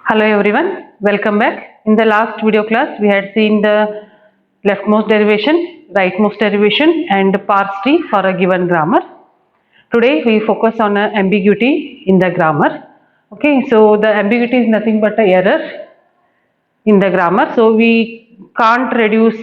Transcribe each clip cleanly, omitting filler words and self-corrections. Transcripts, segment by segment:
Hello everyone, welcome back. In the last video class, we had seen the leftmost derivation, rightmost derivation and parse tree for a given grammar. Today we focus on ambiguity in the grammar. Okay, so the ambiguity is nothing but an error in the grammar. So we can't reduce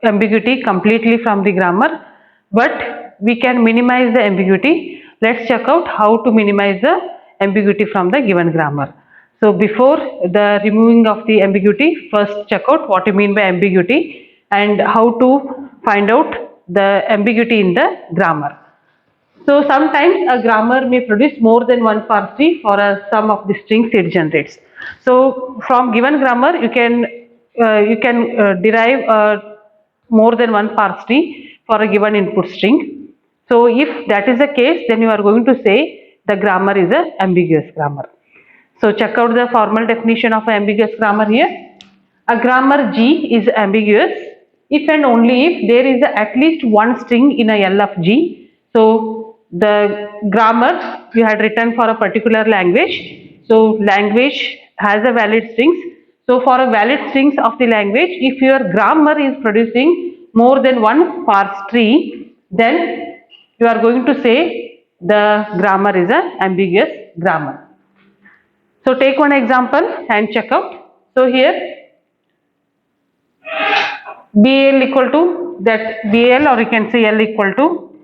ambiguity completely from the grammar, but we can minimize the ambiguity. Let's check out how to minimize the ambiguity from the given grammar. So before the removing of the ambiguity, first check out what you mean by ambiguity and how to find out the ambiguity in the grammar. So sometimes a grammar may produce more than one parse tree for a sum of the strings it generates. So from given grammar you can derive more than one parse tree for a given input string. So if that is the case, then you are going to say the grammar is a ambiguous grammar. So check out the formal definition of ambiguous grammar here. A grammar G is ambiguous if and only if there is at least one string in a L of G. So the grammar you had written for a particular language. So language has a valid strings. So for a valid strings of the language, if your grammar is producing more than one parse tree, then you are going to say the grammar is an ambiguous grammar. So take one example and check out. So here BL equal to that BL, or you can say L equal to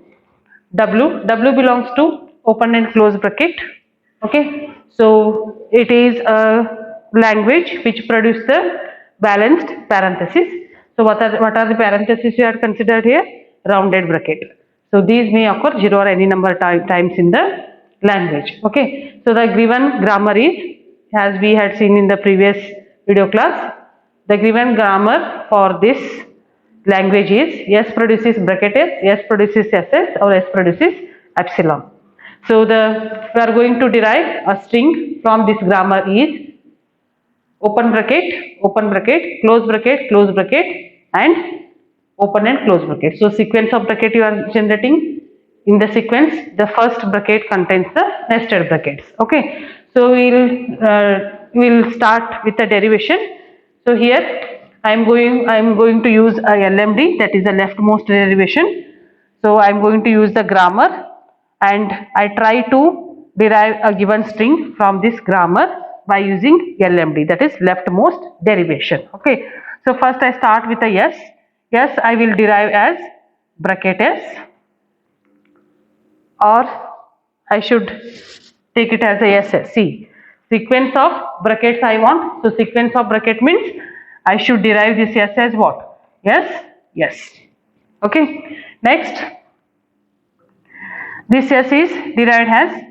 W. W belongs to open and close bracket. Okay. So it is a language which produces the balanced parenthesis. So what are the parentheses you have considered here? Rounded bracket. So these may occur 0 or any number times in the language. Okay. So the given grammar is, as we had seen in the previous video class, the given grammar for this language is S produces bracket S produces SS, or S produces epsilon. So we are going to derive a string from this grammar is open bracket, close bracket and open and close bracket. So sequence of bracket you are generating. In the sequence, the first bracket contains the nested brackets. Okay. So we'll start with the derivation. So here I am going to use a LMD, that is a leftmost derivation. So I am going to use the grammar and I try to derive a given string from this grammar by using LMD, that is leftmost derivation. Okay. So first I start with a S. Yes, I will derive as bracket S, or I should take it as a SS. See, sequence of brackets I want. So sequence of bracket means I should derive this S as what? Yes, yes. Okay. Next, this S is derived as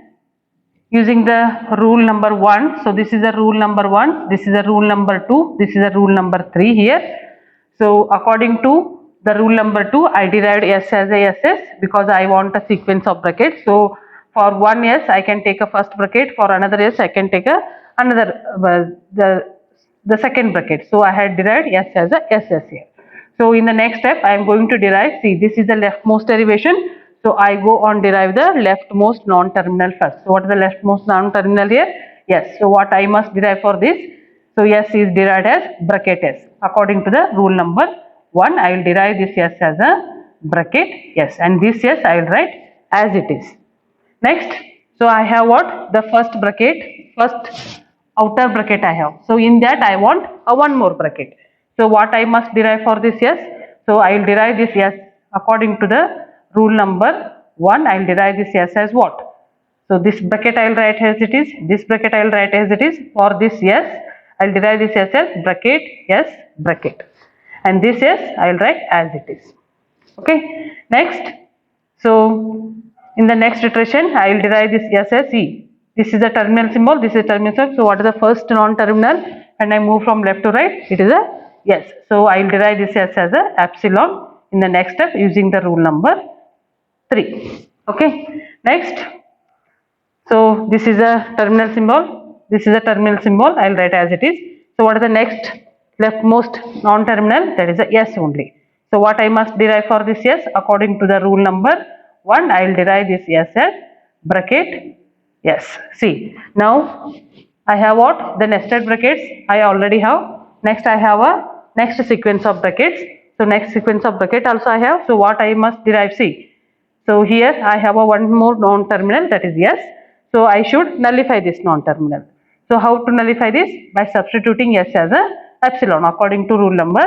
using the rule number 1. So this is a rule number 1, this is a rule number 2, this is a rule number 3 here. So according to the rule number 2, I derived S as a SS because I want a sequence of brackets. So for one S I can take a first bracket, for another S I can take another the second bracket. So I had derived S as a SS here. So in the next step I am going to derive, see, this is the leftmost derivation. So I go on derive the leftmost non-terminal first. So what is the leftmost non-terminal here? Yes. So what I must derive for this? So S is derived as bracket S. According to the rule number 1, I will derive this S as a bracket S, and this S I will write as it is. Next, so I have what? The first bracket, first outer bracket I have. So in that I want a one more bracket. So what I must derive for this S? So I will derive this S according to the rule number 1. I will derive this S as what? So this bracket I will write as it is, this bracket I will write as it is. For this S, I will derive this S as bracket S bracket, and this S I will write as it is. Okay. Next, so in the next iteration I will derive this S as E. This is a terminal symbol, this is a terminal symbol. So what is the first non-terminal? And I move from left to right, it is a yes. So I will derive this S as a epsilon in the next step using the rule number 3. Okay. Next, so this is a terminal symbol, this is a terminal symbol, I will write as it is. So what is the next leftmost non-terminal? That is a S only. So what I must derive for this S? According to the rule number 1, I will derive this S as bracket S. See, now I have what? The nested brackets I already have. Next I have a next sequence of brackets. So next sequence of bracket also I have. So what I must derive? See. So here I have a one more non-terminal, that is yes. So I should nullify this non-terminal. So how to nullify this? By substituting s as a epsilon according to rule number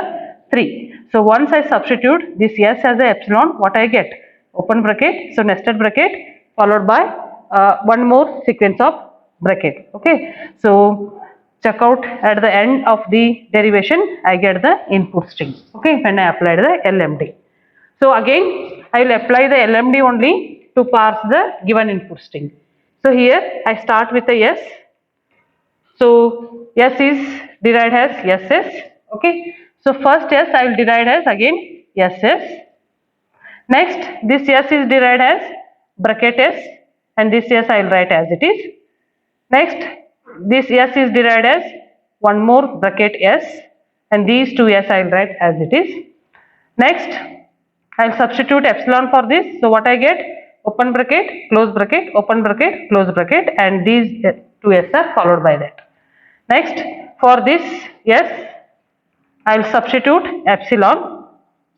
3. So once I substitute this s as a epsilon, what I get? Open bracket, so nested bracket followed by one more sequence of bracket. Okay. So check out at the end of the derivation, I get the input string. Okay, when I apply the LMD. So again, I will apply the LMD only to parse the given input string. So here I start with a yes. So yes is derived as yes. Okay. So first yes I will derive as again yes. Next this yes is derived as bracket s, and this yes I will write as it is. Next this yes is derived as one more bracket s, and these two yes I will write as it is. Next I will substitute epsilon for this. So what I get? Open bracket, close bracket, open bracket, close bracket, and these two s are followed by that. Next for this yes I will substitute epsilon.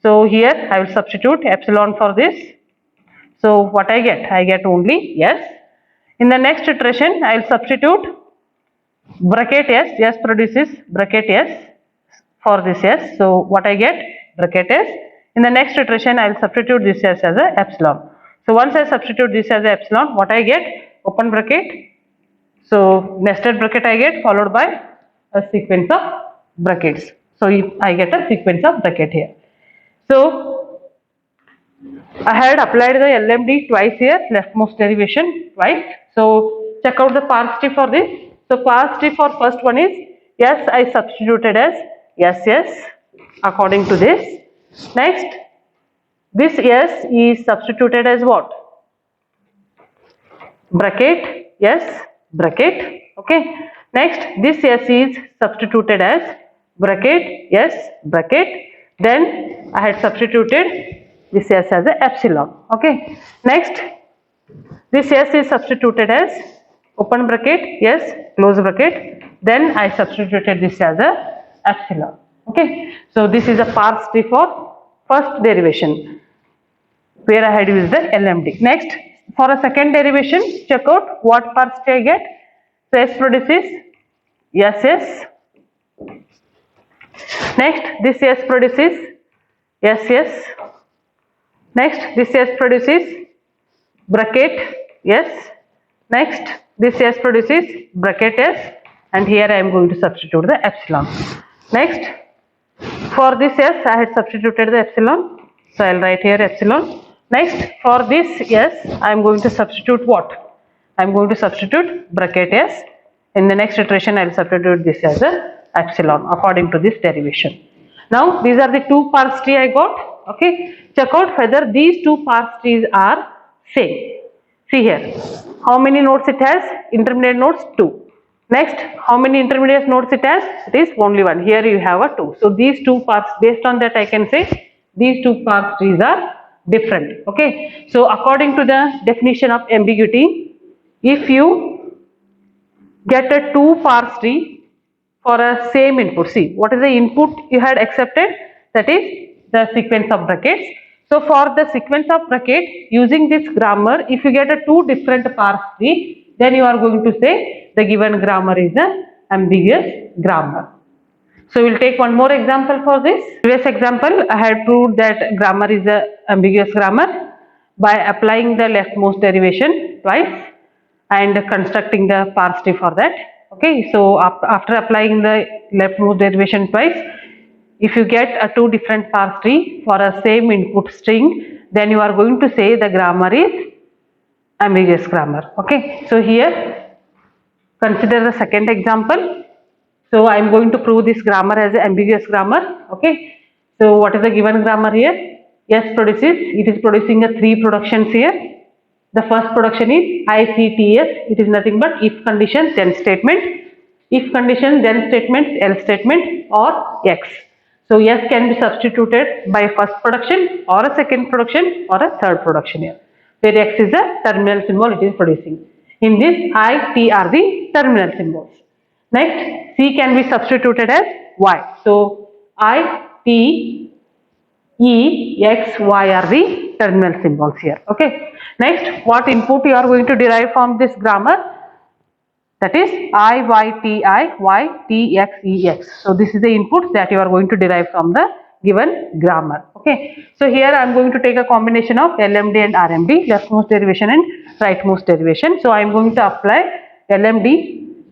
So here I will substitute epsilon for this. So what I get? I get only yes. In the next iteration I will substitute bracket s. Yes produces bracket s for this s. So what I get? Bracket s. In the next iteration I will substitute this s as a epsilon. So once I substitute this as a epsilon, what I get? Open bracket. So nested bracket I get followed by a sequence of brackets. So I get a sequence of bracket here. So I had applied the LMD twice here, leftmost derivation twice. So check out the parse tree for this. So parse tree for first one is yes I substituted as yes according to this. Next this yes is substituted as what? Bracket yes bracket. Okay. Next this yes is substituted as bracket yes bracket. Then I had substituted this s as a epsilon. Okay. Next this s is substituted as open bracket yes close bracket. Then I substituted this as a epsilon. Okay. So this is a parse tree for first derivation where I had used the LMD. Next for a second derivation, check out what parse tree I get. So s produces yes. Next this s produces yes. Next this s produces bracket yes. Next this s produces bracket s, and here I am going to substitute the epsilon. Next for this s I had substituted the epsilon, so I will write here epsilon. Next for this s I am going to substitute what? I am going to substitute bracket s. In the next iteration I will substitute this as a epsilon according to this derivation. Now these are the two parse tree I got. Okay, check out whether these two parse trees are same. See here, how many nodes it has? Intermediate nodes 2. Next, how many intermediate nodes it has? It is only one. Here you have a 2. So these two parts, based on that I can say these two parse trees are different. Okay. So according to the definition of ambiguity, if you get a two parse tree for a same input, see what is the input you had accepted, that is the sequence of brackets. So for the sequence of bracket using this grammar, if you get a two different parse tree, then you are going to say the given grammar is an ambiguous grammar. So we will take one more example for this. Previous example I had proved that grammar is an ambiguous grammar by applying the leftmost derivation twice and constructing the parse tree for that. Okay, so after applying the leftmost derivation twice, if you get a two different parse tree for a same input string, then you are going to say the grammar is ambiguous grammar. Okay, so here consider the second example. So I am going to prove this grammar as an ambiguous grammar. Okay, so what is the given grammar here? Yes produces, it is producing a three productions here. The first production is ICTS, it is nothing but if condition then statement, if condition then statement, else statement, or X. So yes can be substituted by first production or a second production or a third production here, where X is the terminal symbol it is producing. In this I, T are the terminal symbols. Next, C can be substituted as Y. So I, T, E, X, Y are the terminal symbols here. Okay. Next, what input you are going to derive from this grammar? That is I, Y, T, I, Y, T, X, E, X. So this is the input that you are going to derive from the given grammar. Okay. So here I am going to take a combination of LMD and RMD, leftmost derivation and rightmost derivation. So I am going to apply LMD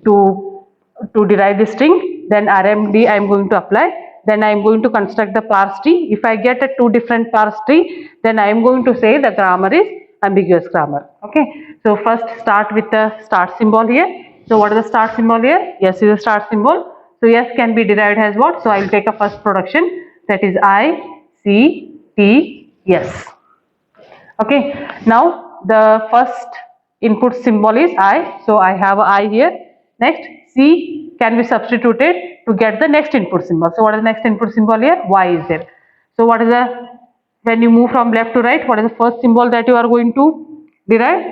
to derive the string. Then RMD I am going to apply. Then I am going to construct the parse tree. If I get a two different parse tree, then I am going to say the grammar is ambiguous grammar. Okay. So first start with the start symbol here. So what is the start symbol here? Yes is the start symbol. So yes can be derived as what? So I will take a first production, that is I, C, T, yes. Okay. Now the first input symbol is I. So I have a I here. Next C can be substituted to get the next input symbol. So what is the next input symbol here? Y is there. So what is the, when you move from left to right, what is the first symbol that you are going to derive?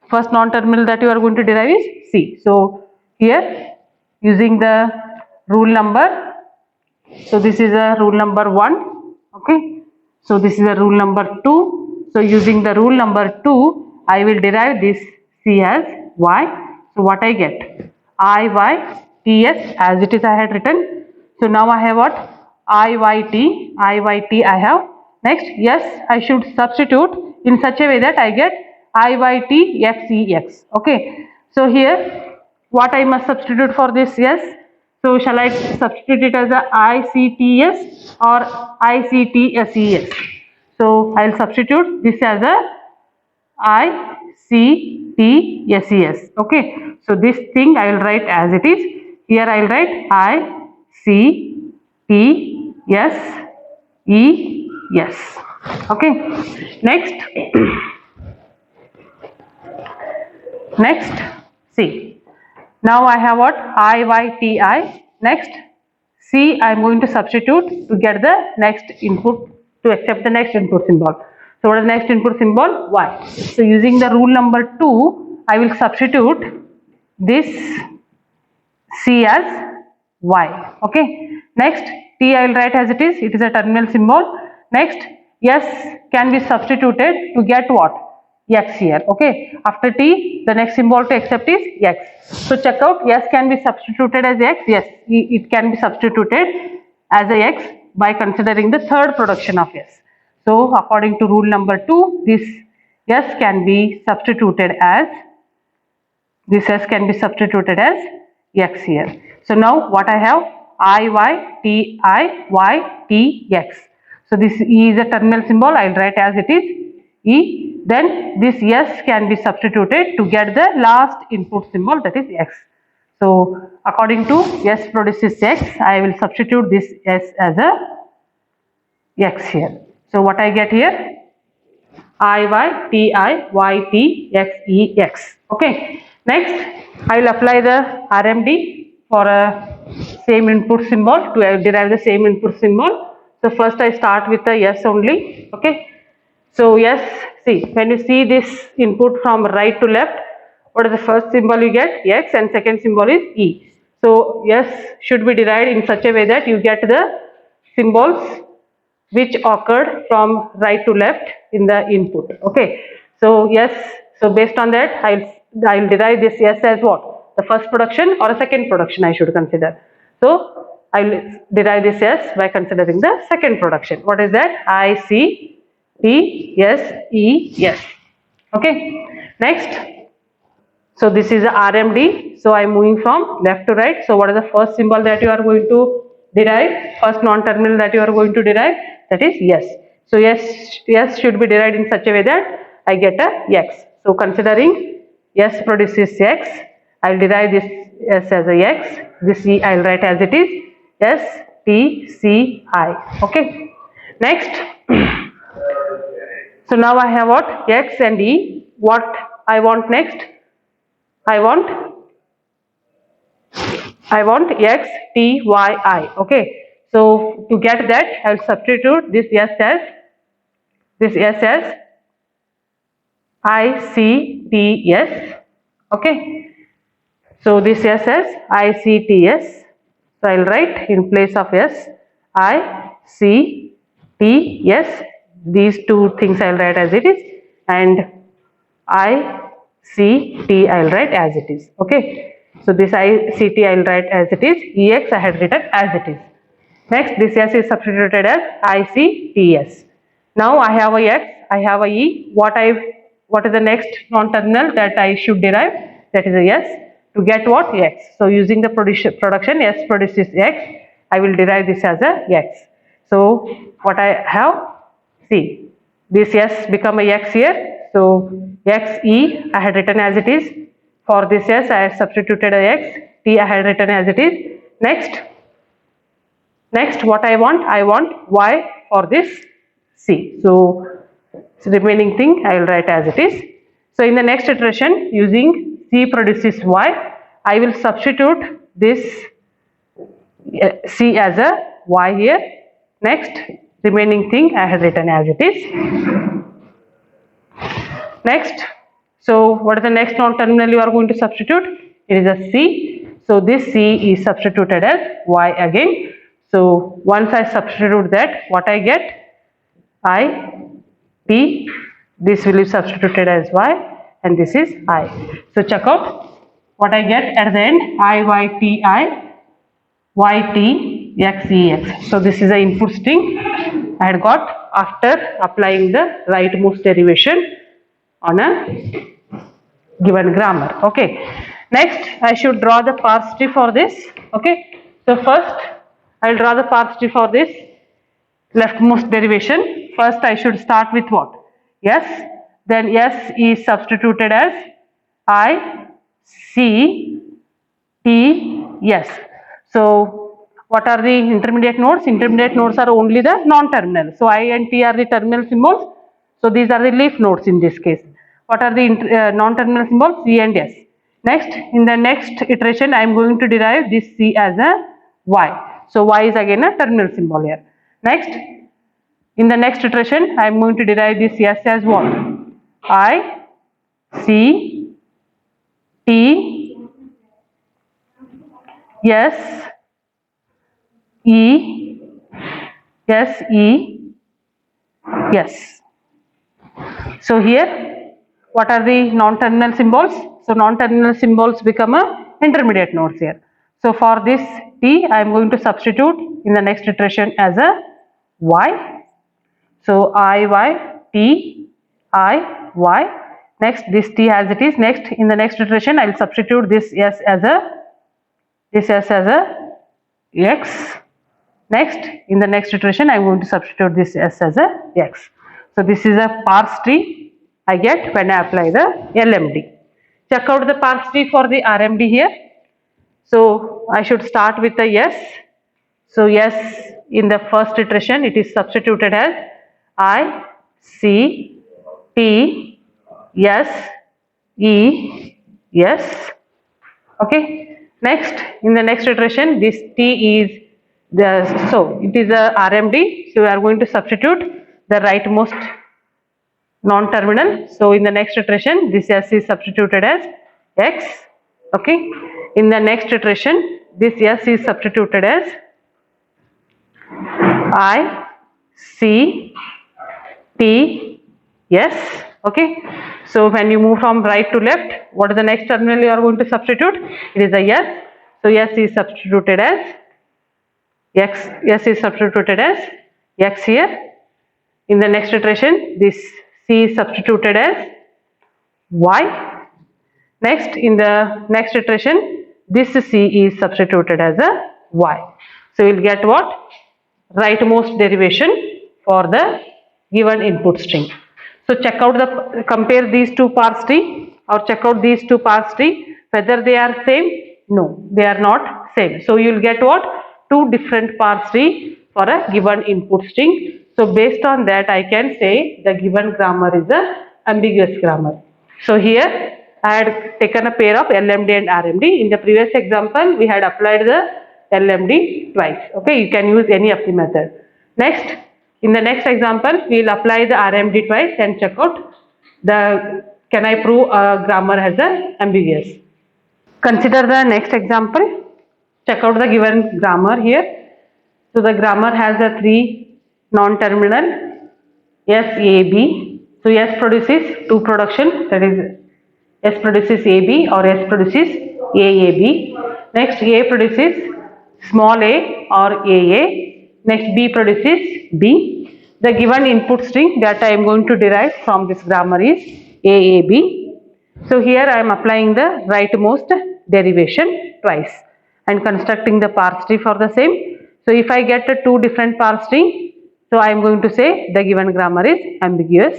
First non-terminal that you are going to derive is C. So here using the rule number, so this is a rule number 1. Okay. So this is a rule number 2. So using the rule number 2, I will derive this C as Y. So what I get? I, Y, T, S as it is I had written. So now I have what? I, Y, T, I, Y, T I have. Next, yes, I should substitute in such a way that I get I, Y, T, X, E, X. Okay. So here, what I must substitute for this yes? So shall I substitute it as a ICTS or ICTSES? So I will substitute this as a ICTSES. Okay. So this thing I will write as it is. Here I will write ICTSES. Okay. Next. Next, C. Now I have what? I, Y, T, I. Next, C I am going to substitute to get the next input, to accept the next input symbol. So what is the next input symbol? Y. So using the rule number 2, I will substitute this C as Y. Okay. Next, T I will write as it is. It is a terminal symbol. Next, S can be substituted to get what? X here. Okay. After T, the next symbol to accept is X. So check out, S can be substituted as X. Yes, it can be substituted as a X by considering the third production of S. So according to rule number 2, this S can be substituted as, this S can be substituted as X here. So now what I have? I, Y, T, I, Y, T, X. So this E is a terminal symbol. I will write as it is E. Then this S can be substituted to get the last input symbol, that is X. So according to S produces X, I will substitute this S as a X here. So what I get here? I, Y, T, I, Y, T, X, E, X. Okay. Next, I will apply the RMD for a same input symbol to derive the same input symbol. So first I start with the S only. Okay. So yes, see, when you see this input from right to left, what is the first symbol you get? X, and second symbol is E. So yes should be derived in such a way that you get the symbols which occurred from right to left in the input. Okay. So yes, so based on that, I'll derive this S as what? The first production or a second production I should consider. So I'll derive this S by considering the second production. What is that? I, C, T, S, E, S. Okay. Next. So this is the RMD. So I am moving from left to right. So what is the first symbol that you are going to derive? First non-terminal that you are going to derive? That is yes. So yes should be derived in such a way that I get a X. So considering S produces X, I will derive this S as a X. This E I will write as it is S, T, C, I. Okay. Next. So now I have what? X and E. What I want next? I want X, T, Y, I. Okay. So to get that, I will substitute this S as I, C, T, S. Okay. So this S as ICTS. So I will write in place of S ICTS. These two things I will write as it is, and ICT I will write as it is. Okay. So this ICT I will write as it is. EX I had written as it is. Next, this S is substituted as ICTS. Now I have a X, I have a E. What is the next non-terminal that I should derive? That is a S. To get what? X. So using the production S produces X, I will derive this as a X. So what I have? See, this S become a X here. So XE I had written as it is. For this S I had substituted a X. T I had written as it is. Next, what I want? I want Y for this C. So remaining thing I will write as it is. So in the next iteration, using C produces Y, I will substitute this C as a Y here. Next, remaining thing I have written as it is. Next, so what is the next non-terminal you are going to substitute? It is a C. So this C is substituted as Y again. So once I substitute that, what I get? I, T, this will be substituted as Y, and this is I. So check out what I get at the end. I, Y, T, I, Y, T, X, E, X. So this is the input string I had got after applying the rightmost derivation on a given grammar. Okay. Next, I should draw the parse tree for this. Okay. So first, I will draw the parse tree for this leftmost derivation. First, I should start with what? S. Then S is substituted as I, C, T, S. So what are the intermediate nodes? Intermediate nodes are only the non-terminal. So I and T are the terminal symbols. So these are the leaf nodes in this case. What are the non-terminal symbols? C and S. Next, in the next iteration, I am going to derive this C as a Y. So Y is again a terminal symbol here. Next, in the next iteration, I am going to derive this S as what? I, C, T, S, E, S, E, S. So here, what are the non-terminal symbols? So non-terminal symbols become a intermediate nodes here. So for this T, I am going to substitute in the next iteration as a Y. So I, Y, T, I, Y. Next, this T as it is. Next, in the next iteration, I will substitute this S as a X. Next, in the next iteration, I am going to substitute this S as a X. So this is a parse tree I get when I apply the LMD. Check out the parse tree for the RMD here. So I should start with the S. So S in the first iteration, it is substituted as I, C, T, S, E, S. Okay. Next, in the next iteration, this T is it is a RMD. So we are going to substitute the rightmost non-terminal. So in the next iteration, this S is substituted as X. Okay. In the next iteration, this S is substituted as I, C, T, S. Okay. So when you move from right to left, what is the next terminal you are going to substitute? It is a S. So S is substituted as X. S is substituted as X here. In the next iteration, this C is substituted as Y. Next, in the next iteration, this C is substituted as a Y. So you will get what? Rightmost derivation for the given input string. So check out compare these two parse tree or check out these two parse tree whether they are same. No, they are not same. So you will get what? Two different parse tree for a given input string. So based on that, I can say the given grammar is a ambiguous grammar. So here I had taken a pair of LMD and RMD. In the previous example, we had applied the LMD twice. Okay, you can use any of the method. Next, in the next example, we will apply the RMD twice and check out can I prove a grammar as a ambiguous. Consider the next example. Check out the given grammar here. So the grammar has the three non-terminal S, A, B. So S produces two production, that is S produces AB or S produces AAB. Next A produces small a or AA. Next B produces B. The given input string that I am going to derive from this grammar is AAB. So here I am applying the rightmost derivation twice and constructing the parse tree for the same. So if I get two different parse tree, so I am going to say the given grammar is ambiguous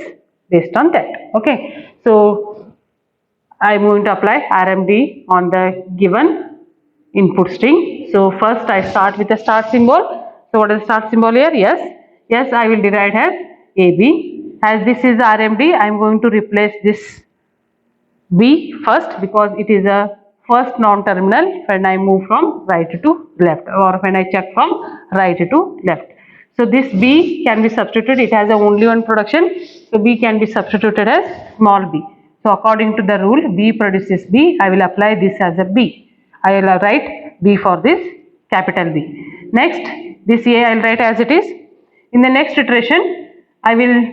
based on that. Okay. So I am going to apply RMD on the given input string. So first I start with the start symbol. So what is the start symbol here? Yes. Yes, I will derive as AB. As this is RMD, I am going to replace this B first because it is a first non-terminal when I move from right to left or when I check from right to left. So this B can be substituted, it has only one production, so B can be substituted as small b. So according to the rule B produces B, I will apply this as a B. I will write B for this capital B. Next, this A I will write as it is. In the next iteration, I will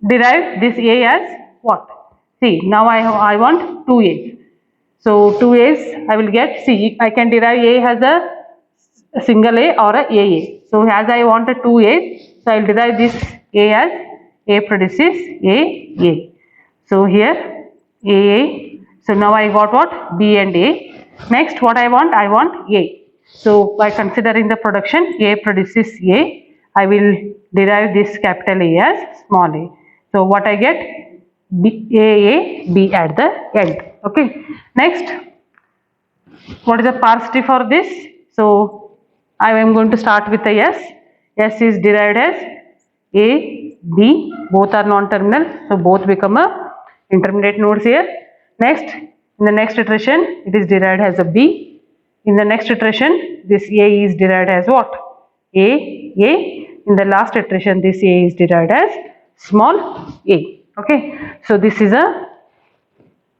derive this A as what? See, now I want 2 A's. So 2 A's I will get, see, I can derive A as a single A or a AA. So as I want a 2 A's, so I will derive this A as A produces AA. So here AA. So now I got what? B and A. Next what I want? I want A. So by considering the production A produces A, I will derive this capital A as small a. So what I get? B, A, B at the end. Okay. Next, what is the parse tree for this? So I am going to start with the S. S is derived as A, B. Both are non-terminal, so both become a intermediate nodes here. Next, in the next iteration, it is derived as a B. In the next iteration, this A is derived as what? A. In the last iteration, this A is derived as small a. Okay. So this is a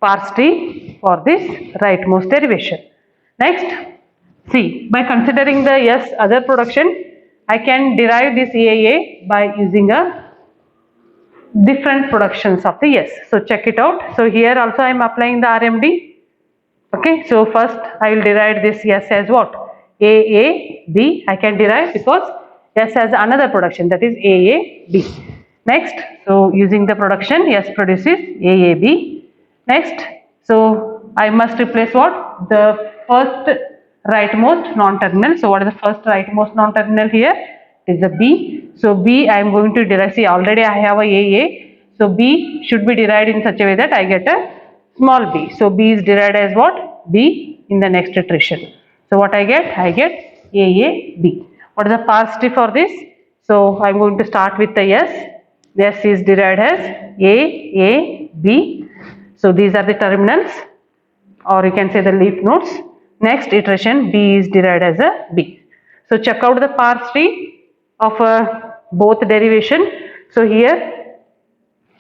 parse tree for this rightmost derivation. Next, see, by considering the S other production, I can derive this AA by using a different productions of the S. So check it out. So here also I am applying the RMD. Okay. So first I will derive this S as what? AAB. I can derive because S has another production, that is AAB. Next, so using the production, S produces AAB. Next, so I must replace what? The first rightmost non-terminal. So what is the first rightmost non-terminal here? It is a B. So B I am going to derive. See, already I have a AA. So B should be derived in such a way that I get a small b. So B is derived as what? B in the next iteration. So what I get? I get AAB. What is the parse tree for this? So I am going to start with the S. S is derived as AAB. So these are the terminals, or you can say the leaf nodes. Next iteration, B is derived as a B. So check out the parse tree of both derivation. So here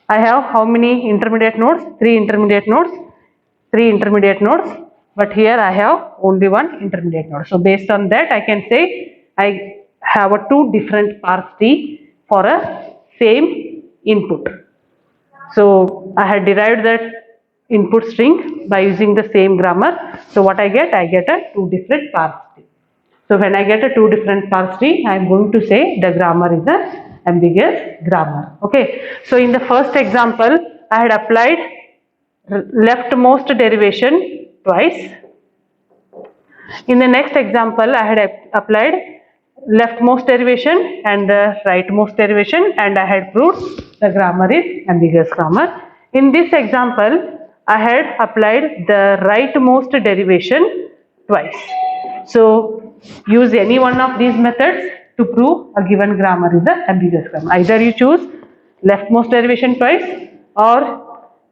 I have how many intermediate nodes? 3 intermediate nodes. 3 intermediate nodes. But here I have only one intermediate node. So based on that, I can say I have a 2 different parse tree for a same input. So I had derived that input string by using the same grammar. So what I get? I get a 2 different parse tree. So when I get a 2 different parse tree, I am going to say the grammar is a ambiguous grammar. Okay. So in the first example, I had applied leftmost derivation twice. In the next example, I had applied leftmost derivation and the rightmost derivation, and I had proved the grammar is ambiguous grammar. In this example, I had applied the rightmost derivation twice. So use any one of these methods to prove a given grammar is the ambiguous grammar. Either you choose leftmost derivation twice, or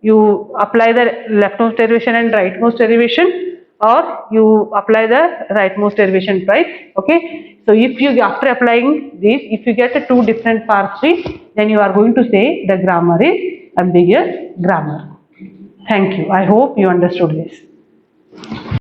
you apply the leftmost derivation and rightmost derivation, or you apply the rightmost derivation twice. Okay. So if you, after applying this, if you get a 2 different parse tree, then you are going to say the grammar is ambiguous grammar. Thank you. I hope you understood this.